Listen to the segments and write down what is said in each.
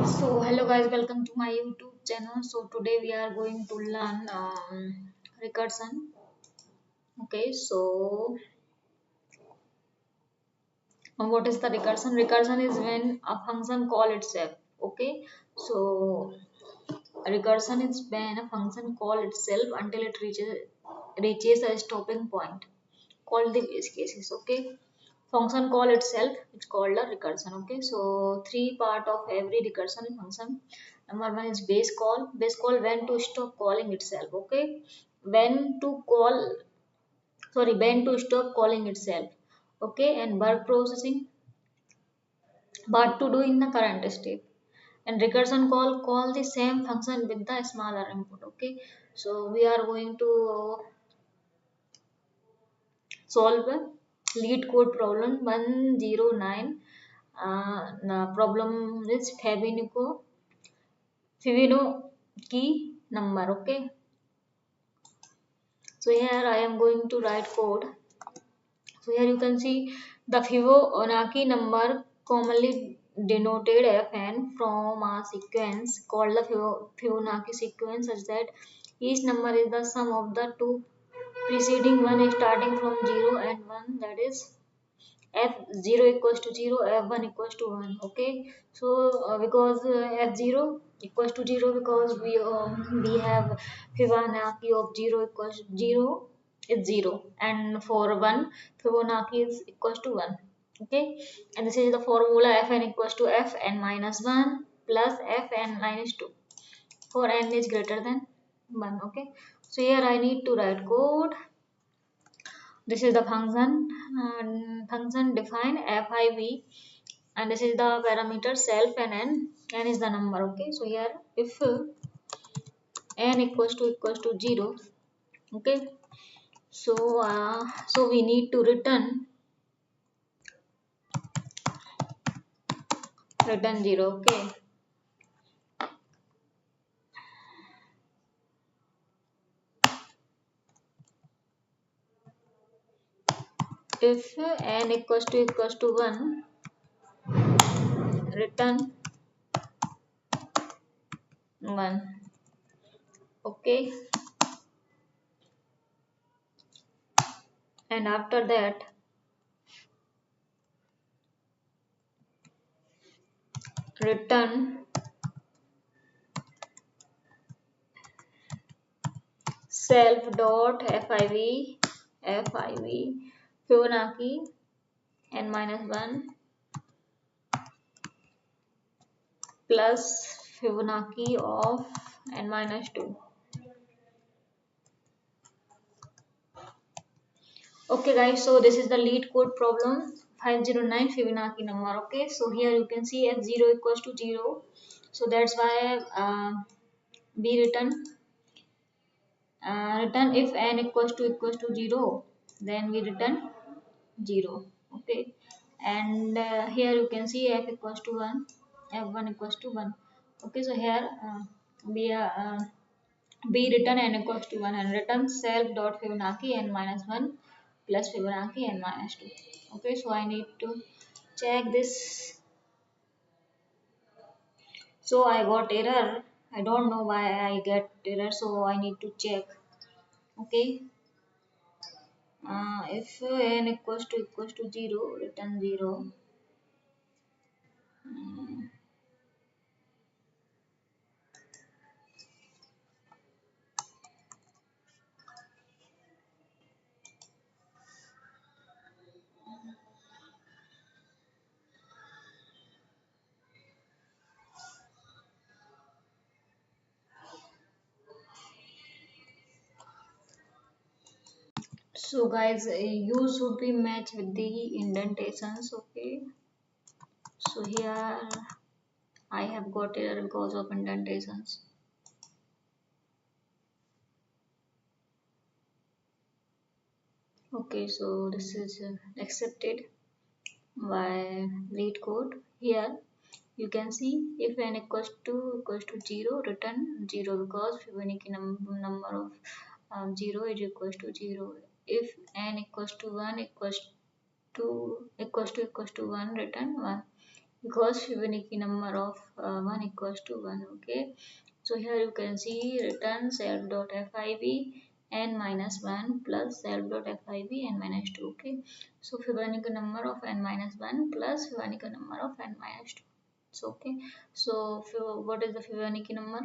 So hello guys, welcome to my YouTube channel. So today we are going to learn recursion. Okay, so what is the recursion? Recursion is when a function call itself. Okay, so recursion is when a function call itself until it reaches a stopping point. Called the base cases. Okay, function call itself it's called a recursion. Okay, so three part of every recursion function. Number one is base call when to stop calling itself. Okay, when to call, sorry, when to stop calling itself. Okay, and verb processing, what to do in the current state. And recursion call the same function with the smaller input. Okay, so we are going to solve a lead code problem 109. The problem is Fibonacci number. Okay, so here I am going to write code. So here you can see the Fibonacci number, commonly denoted Fn, from a sequence called the Fibonacci sequence, such that each number is the sum of the two preceding one starting from 0 and 1, that is f0 equals to 0, f1 equals to 1. Okay, so because f0 equals to 0, because we have Fibonacci of 0 equals to 0 is 0, and for 1 Fibonacci is equals to 1. Okay, and this is the formula fn equals to fn minus 1 plus fn minus 2 for n is greater than 1. Okay, so here I need to write code. This is the function define fiv, and this is the parameter self, and n is the number. Okay, so here if n equals to 0. Okay, so so we need to return 0. Okay, if n equals to 1, return 1. Okay, and after that return self dot fiv Fibonacci n minus 1 plus Fibonacci of n minus 2. Okay guys, so this is the lead code problem 509 Fibonacci number. Okay, so here you can see f0 equals to 0, so that's why we return if n equals to 0, then we return 0. Okay, and here you can see f equals to 1, f1 equals to 1. Okay, so here we return n equals to 1 and return self dot Fibonacci n minus 1 plus Fibonacci n minus 2. Okay, so I need to check this. So I got error. I don't know why I get error, so I need to check. Okay, if n equals to 0, return 0. So guys, you should be matched with the indentations. Okay, so here I have got error because of indentations. Okay, so this is accepted by lead code. Here you can see if n equals to 0, return 0, because Fibonacci number of 0 is equals to 0. If n equals to 1 equals to 1, return 1. because Fibonacci number of 1 equals to 1. Okay, so here you can see return self dot fib n minus 1 plus self dot fib n minus 2. Okay, so Fibonacci number of n minus 1 plus Fibonacci number of n minus 2. So okay, so what is the Fibonacci number?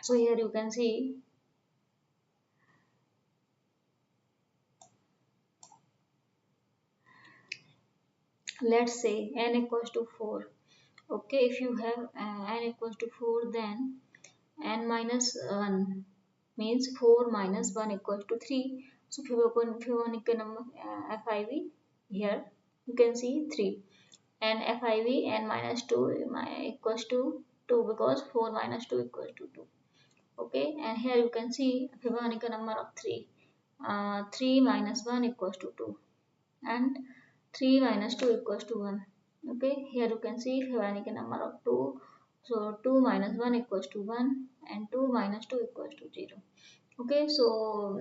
So here you can see, let's say n equals to 4. Okay, if you have n equals to 4, then n minus 1 means 4 minus 1 equals to 3. So Fibonacci number FIV, here you can see 3, and FIV n minus 2 equals to 2 because 4 minus 2 equals to 2. Okay, and here you can see Fibonacci number of 3. 3 minus 1 equals to 2, and 3 minus 2 equals to 1. Okay, here you can see Fibonacci number of 2. So 2 minus 1 equals to 1, and 2 minus 2 equals to 0. Okay, so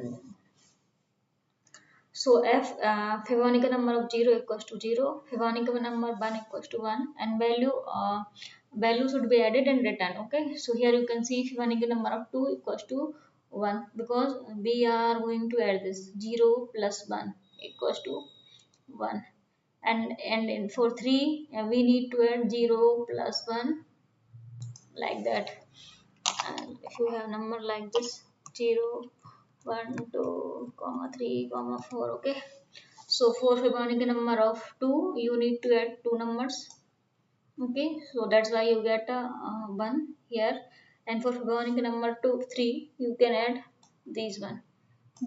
Fibonacci number of 0 equals to 0, Fibonacci number 1 equals to 1, and value should be added and written. Okay, so here you can see Fibonacci number of 2 equals to 1 because we are going to add this 0 plus 1 equals to 1, for 3 we need to add 0 plus 1, like that. And if you have number like this, 0 1 2 comma 3 comma 4. Okay, so for Fibonacci number of 2 you need to add two numbers. Okay, so that's why you get a 1 here, and for Fibonacci number 2 3 you can add these one,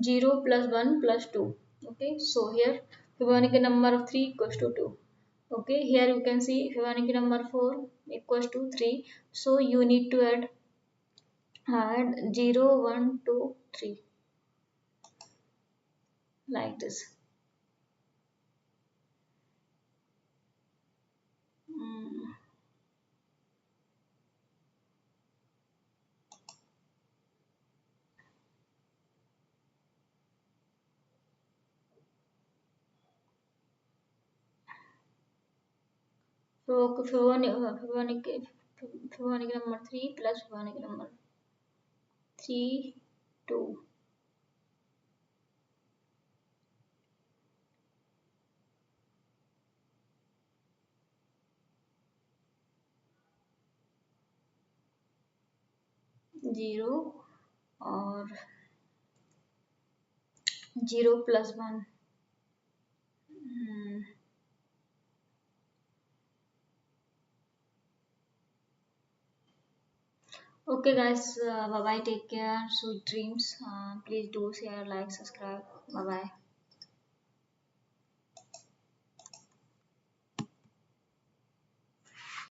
0 plus 1 plus 2. Okay, so here Fibonacci number of 3 equals to 2. Okay, here you can see Fibonacci number 4 equals to 3, so you need to add 0 1 2 3, like this. Mm. So Fibonacci number 3 plus Fibonacci number 3 2, 0 or 0 plus 1. Mm. Okay guys, bye bye, take care, sweet dreams. Please do share, like, subscribe. Bye bye.